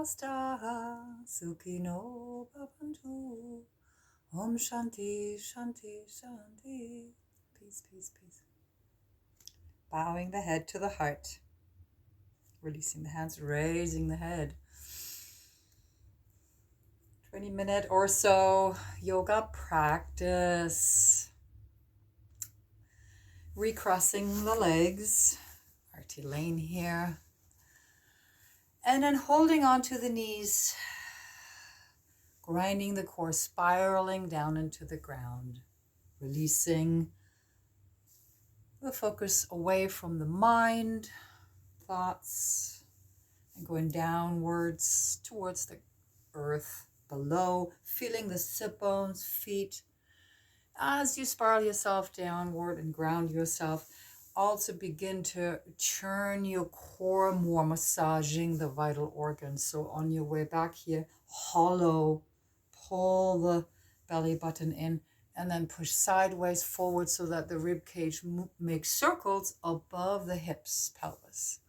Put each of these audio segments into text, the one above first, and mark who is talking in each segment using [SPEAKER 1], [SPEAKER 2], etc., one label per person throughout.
[SPEAKER 1] Samasta Sukhino Bhavantu. Om Shanti, Shanti, Shanti. Peace, peace, peace. Bowing the head to the heart. Releasing the hands, raising the head. 20-minute or so yoga practice. Recrossing the legs. RT Lane here. And then holding on to the knees. Grinding the core, spiraling down into the ground. Releasing the focus away from the mind, thoughts, and going downwards towards the earth below, feeling the sit bones, feet. As you spiral yourself downward and ground yourself, also begin to turn your core more, massaging the vital organs. So on your way back here, hollow, pull the belly button in, and then push sideways forward so that the rib cage makes circles above the hips, pelvis.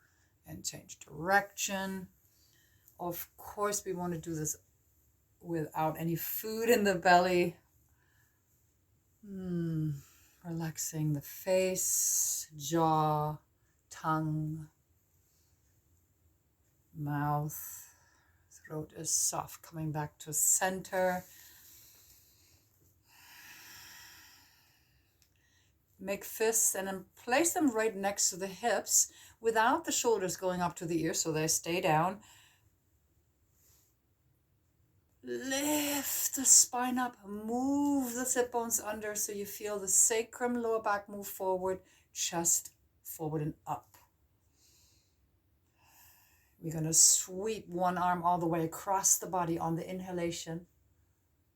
[SPEAKER 1] And change direction. Of course, we want to do this without any food in the belly. Relaxing the face, jaw, tongue, mouth. Throat is soft, coming back to center. Make fists and then place them right next to the hips without the shoulders going up to the ears, so they stay down. Lift the spine up, move the sit bones under so you feel the sacrum, lower back move forward, chest forward and up. We're going to sweep one arm all the way across the body on the inhalation,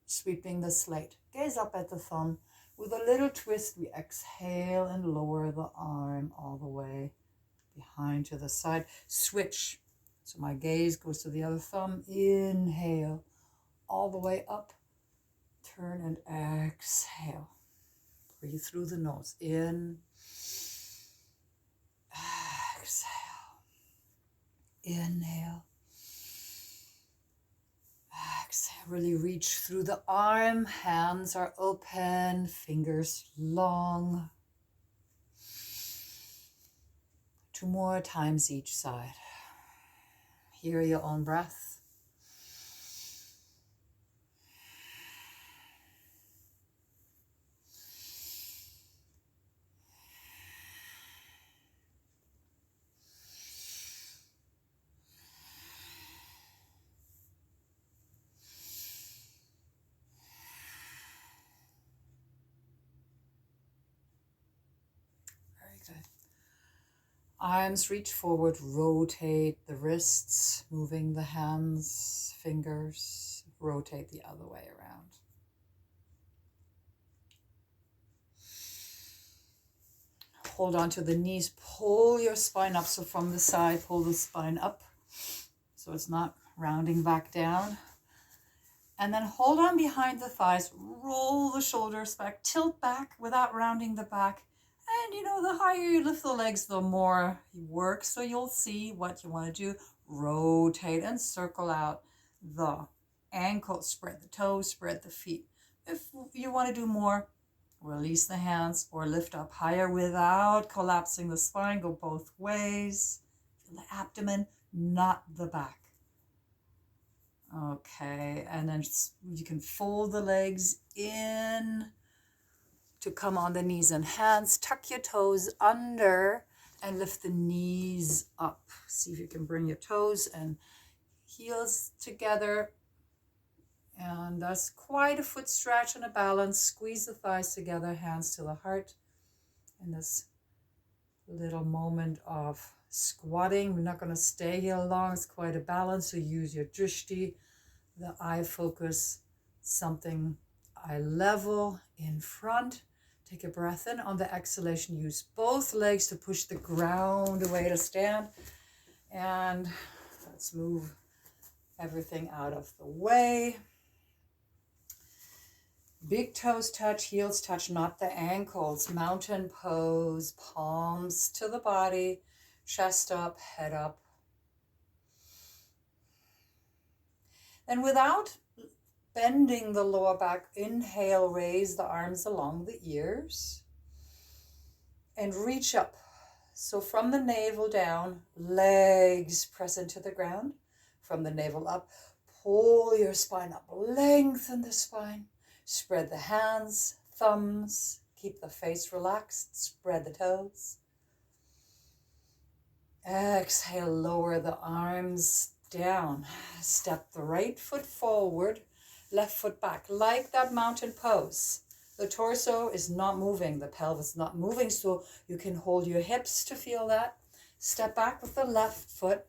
[SPEAKER 1] sweeping the slate. Gaze up at the thumb. With a little twist, we exhale and lower the arm all the way behind to the side. Switch. So my gaze goes to the other thumb. Inhale. All the way up. Turn and exhale. Breathe through the nose. In. Exhale. Inhale. Exhale. Really reach through the arm. Hands are open. Fingers long. 2 more times each side. Hear your own breath. Good. Arms reach forward, rotate the wrists, moving the hands, fingers, rotate the other way around. Hold on to the knees, pull your spine up. So from the side, pull the spine up so it's not rounding back down. And then hold on behind the thighs, roll the shoulders back, tilt back without rounding the back. And the higher you lift the legs, the more you work. So you'll see what you want to do. Rotate and circle out the ankles, spread the toes, spread the feet. If you want to do more, release the hands or lift up higher without collapsing the spine. Go both ways. Feel the abdomen, not the back. Okay, and then you can fold the legs in to come on the knees and hands. Tuck your toes under and lift the knees up. See if you can bring your toes and heels together. And that's quite a foot stretch and a balance. Squeeze the thighs together, hands to the heart. And this little moment of squatting. We're not going to stay here long. It's quite a balance. So use your drishti, the eye focus, something eye level in front. Take a breath in. On the exhalation, use both legs to push the ground away to stand. And let's move everything out of the way. Big toes touch, heels touch, not the ankles. Mountain pose, palms to the body, chest up, head up. And without bending the lower back, inhale, raise the arms along the ears and reach up. So from the navel down, legs press into the ground. From the navel up, pull your spine up, lengthen the spine, spread the hands, thumbs, keep the face relaxed, spread the toes. Exhale, lower the arms down. Step the right foot forward, left foot back, like that mountain pose. The torso is not moving, the pelvis is not moving, so you can hold your hips to feel that. Step back with the left foot.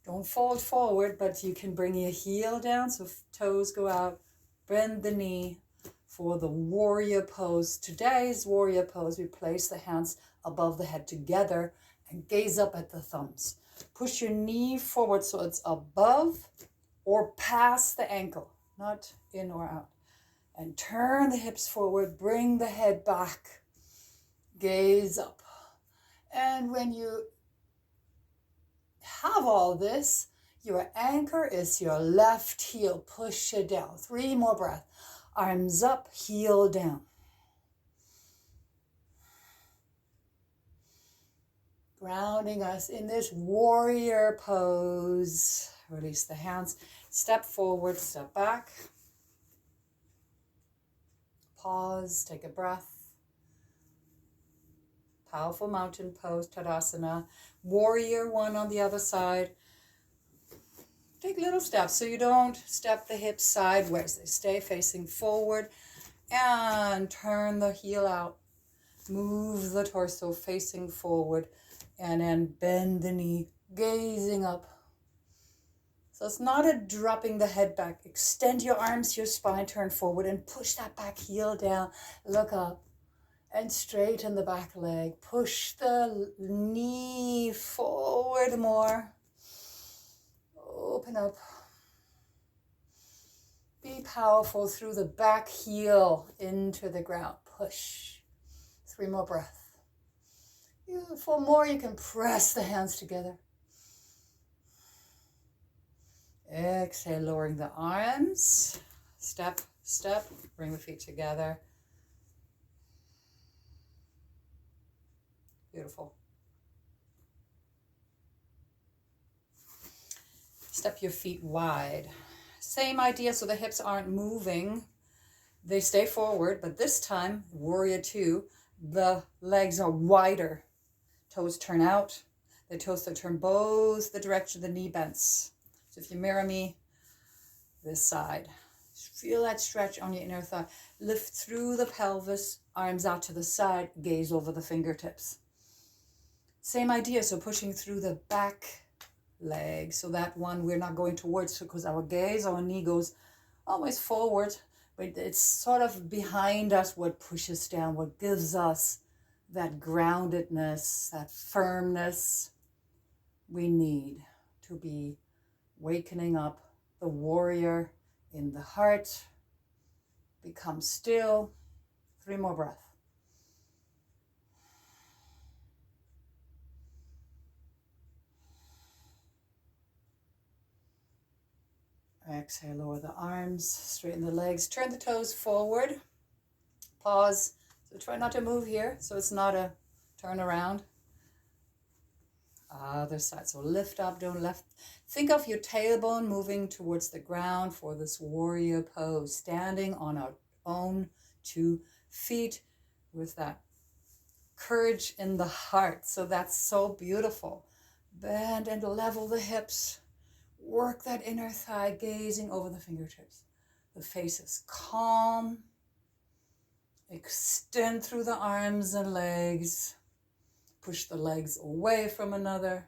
[SPEAKER 1] Don't fold forward, but you can bring your heel down so toes go out. Bend the knee for the warrior pose. Today's warrior pose, we place the hands above the head together and gaze up at the thumbs. Push your knee forward so it's above or past the ankle, not in or out. And turn the hips forward, bring the head back, gaze up. And when you have all this, your anchor is your left heel. Push it down. 3 more breaths. Arms up, heel down. Grounding us in this warrior pose. Release the hands. Step forward, step back. Pause, take a breath. Powerful mountain pose, Tadasana. Warrior one on the other side. Take little steps so you don't step the hips sideways. They stay facing forward. And turn the heel out. Move the torso facing forward. And then bend the knee, gazing up. So it's not a dropping the head back. Extend your arms, your spine, turn forward and push that back heel down. Look up and straighten the back leg. Push the knee forward more. Open up. Be powerful through the back heel into the ground. Push. 3 more breaths. 4 more, you can press the hands together. Exhale, lowering the arms. Step, step, bring the feet together. Beautiful. Step your feet wide. Same idea, so the hips aren't moving. They stay forward, but this time, warrior 2, the legs are wider. Toes turn out. The toes turn both the direction the knee bends. So if you mirror me, this side. Feel that stretch on your inner thigh. Lift through the pelvis, arms out to the side, gaze over the fingertips. Same idea, so pushing through the back leg. So that one we're not going towards because our gaze, our knee goes always forward, but it's sort of behind us what pushes down, what gives us that groundedness, that firmness we need to be wakening up the warrior in the heart. Become still. 3 more breaths. Exhale, lower the arms, straighten the legs, turn the toes forward. Pause. So try not to move here, so it's not a turn around. Other side. So lift up, don't left. Think of your tailbone moving towards the ground for this warrior pose. Standing on our own 2 feet with that courage in the heart. So that's so beautiful. Bend and level the hips. Work that inner thigh, gazing over the fingertips. The face is calm. Extend through the arms and legs. Push the legs away from another.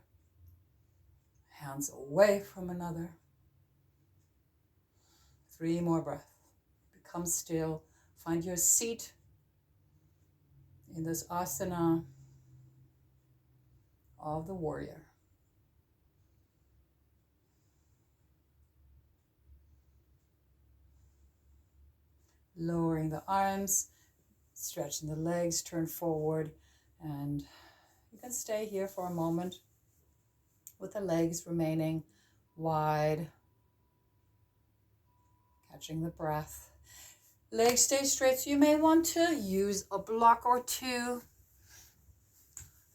[SPEAKER 1] Hands away from another. 3 more breaths. Become still. Find your seat in this asana of the warrior. Lowering the arms, stretching the legs, turn forward, and you can stay here for a moment with the legs remaining wide. catching the breath. Legs stay straight, so you may want to use a block or two.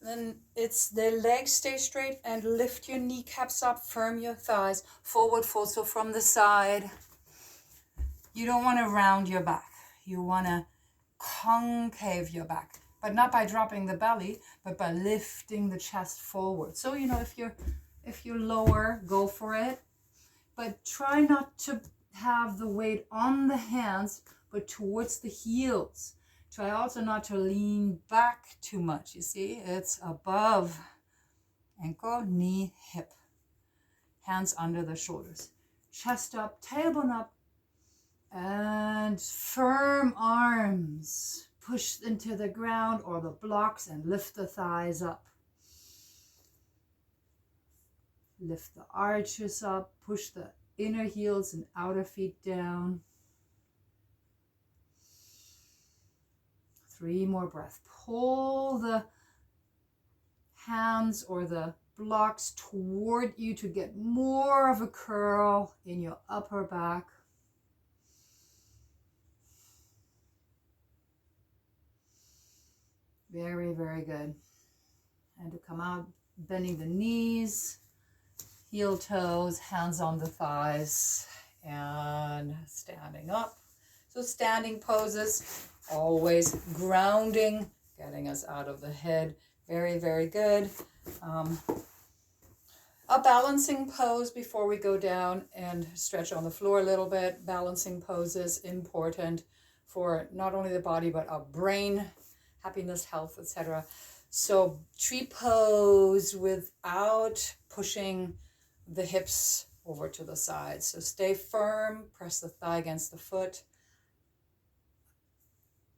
[SPEAKER 1] Then it's the legs stay straight and lift your kneecaps up, firm your thighs, forward fold, so from the side. You don't want to round your back. You want to concave your back, but not by dropping the belly, but by lifting the chest forward. So, if you're lower, go for it, but try not to have the weight on the hands, but towards the heels. Try also not to lean back too much. You see, it's above ankle, knee, hip. Hands under the shoulders. Chest up, tailbone up, and firm arms. Push into the ground or the blocks and lift the thighs up. Lift the arches up, push the inner heels and outer feet down. 3 more breaths. Pull the hands or the blocks toward you to get more of a curl in your upper back. Very, very good. And to come out, bending the knees, heel toes, hands on the thighs, and standing up. So standing poses, always grounding, getting us out of the head. Very, very good. A balancing pose before we go down and stretch on the floor a little bit. Balancing poses important for not only the body, but our brain, happiness, health, etc. So tree pose without pushing the hips over to the side. So stay firm, press the thigh against the foot.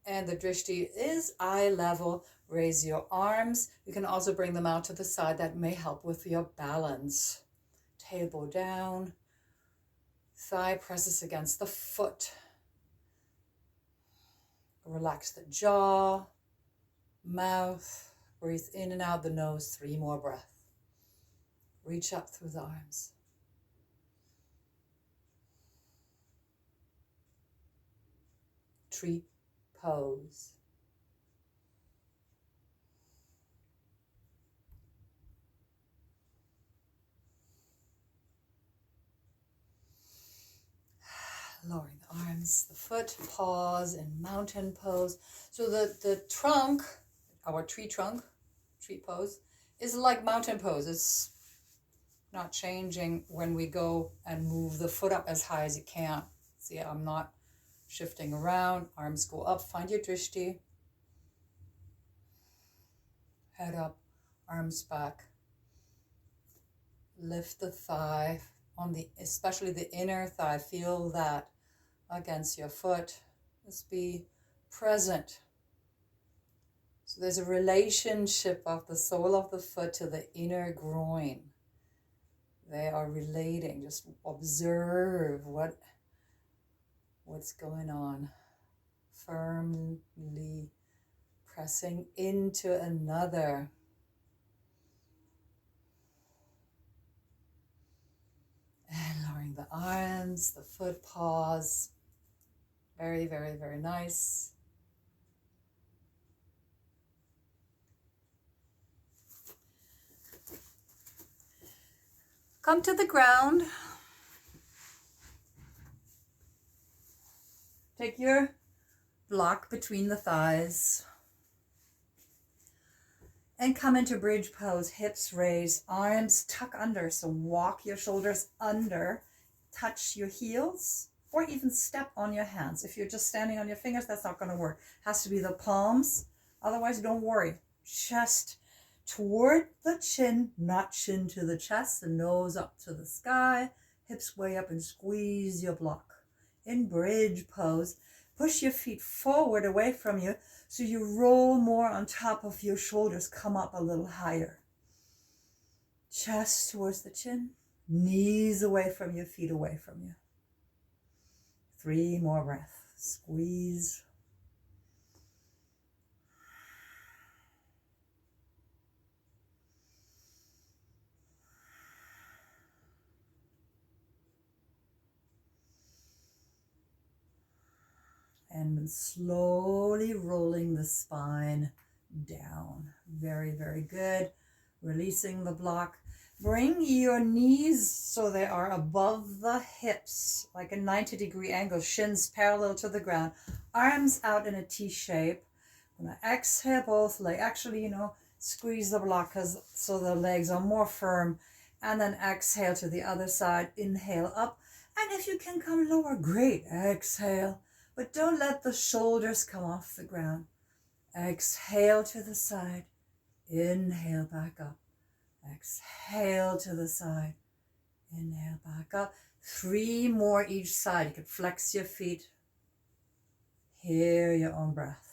[SPEAKER 1] And the drishti is eye level. Raise your arms. You can also bring them out to the side. That may help with your balance. Tailbone down. Thigh presses against the foot. Relax the jaw, mouth. Breathe in and out the nose. 3 more breaths. Reach up through the arms. Tree pose. Lowering the arms, the foot, pause in mountain pose. So the trunk, our tree pose, is like mountain pose. It's not changing when we go and move the foot up as high as you can. See, I'm not shifting around. Arms go up. Find your drishti. Head up, arms back. Lift the thigh especially the inner thigh. Feel that against your foot. Just be present. So there's a relationship of the sole of the foot to the inner groin. They are relating. Just observe what's going on. Firmly pressing into another. And lowering the arms, the foot, pause. Very, very, very nice. Come to the ground. Take your block between the thighs. And come into bridge pose, hips raised, arms tuck under. So walk your shoulders under, touch your heels, or even step on your hands. If you're just standing on your fingers, that's not going to work. Has to be the palms. Otherwise, don't worry. Chest toward the chin, not chin to the chest, the nose up to the sky, hips way up and squeeze your block. In bridge pose, push your feet forward away from you so you roll more on top of your shoulders, come up a little higher. Chest towards the chin, knees away from you, feet away from you. 3 more breaths. Squeeze. then slowly rolling the spine down. Very, very good. Releasing the block. Bring your knees so they are above the hips, like a 90-degree angle, shins parallel to the ground, arms out in a T shape. I'm going to exhale both legs. Actually, squeeze the block so the legs are more firm. And then exhale to the other side. Inhale up. And if you can come lower, great. Exhale. But don't let the shoulders come off the ground. Exhale to the side. Inhale back up. Exhale to the side. Inhale back up. 3 more each side. You can flex your feet. Hear your own breath.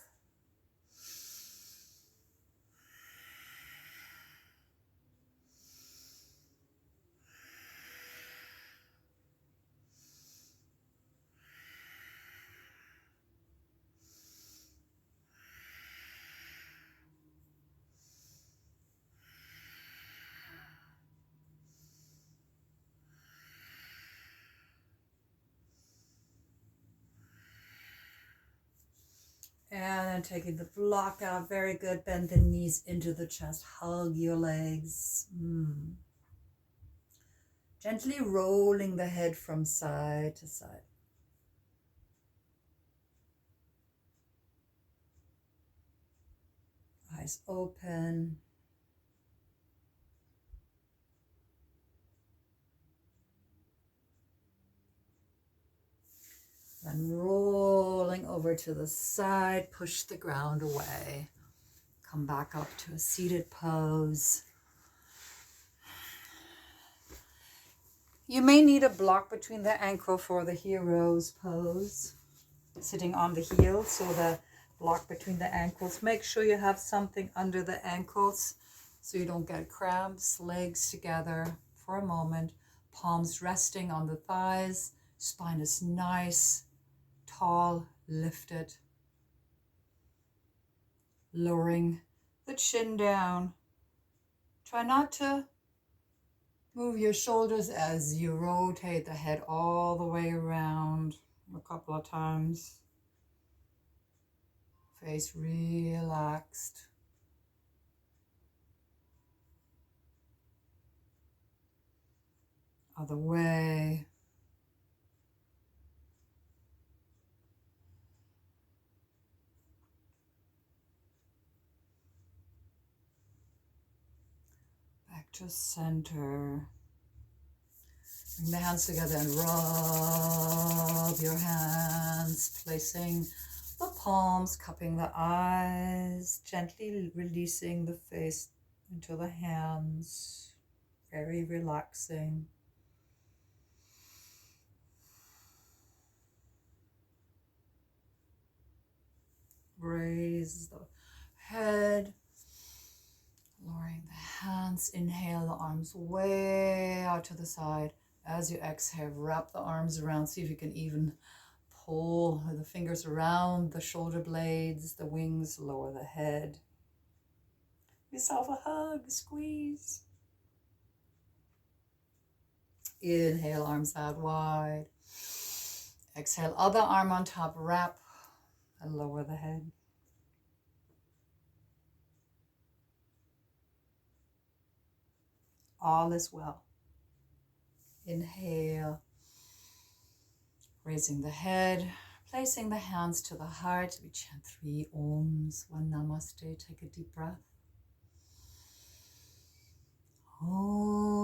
[SPEAKER 1] And then taking the block out, very good. Bend the knees into the chest, hug your legs. Gently rolling the head from side to side. Eyes open. Then rolling over to the side, push the ground away. Come back up to a seated pose. You may need a block between the ankle for the hero's pose. Sitting on the heels, so the block between the ankles. Make sure you have something under the ankles so you don't get cramps. Legs together for a moment. Palms resting on the thighs. Spine is nice, tall, lifted. Lowering the chin down. Try not to move your shoulders as you rotate the head all the way around a couple of times. Face relaxed. Other way. Back to center. Bring the hands together and rub your hands, placing the palms, cupping the eyes, gently releasing the face into the hands. Very relaxing. Raise the head, lowering the hands. Inhale, the arms way out to the side. As you exhale, wrap the arms around. See if you can even pull the fingers around the shoulder blades, the wings, lower the head. Give yourself a hug, squeeze. Inhale, arms out wide. Exhale, other arm on top, wrap and lower the head. All is well. Inhale, raising the head, placing the hands to the heart. We chant 3 Oms, 1 Namaste. Take a deep breath. Om.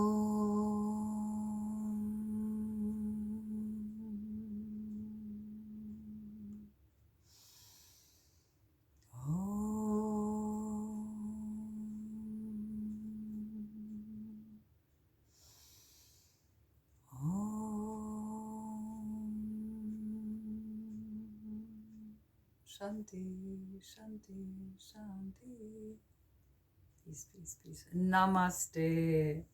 [SPEAKER 1] Shanti, Shanti, Shanti. Peace, peace, peace. Namaste.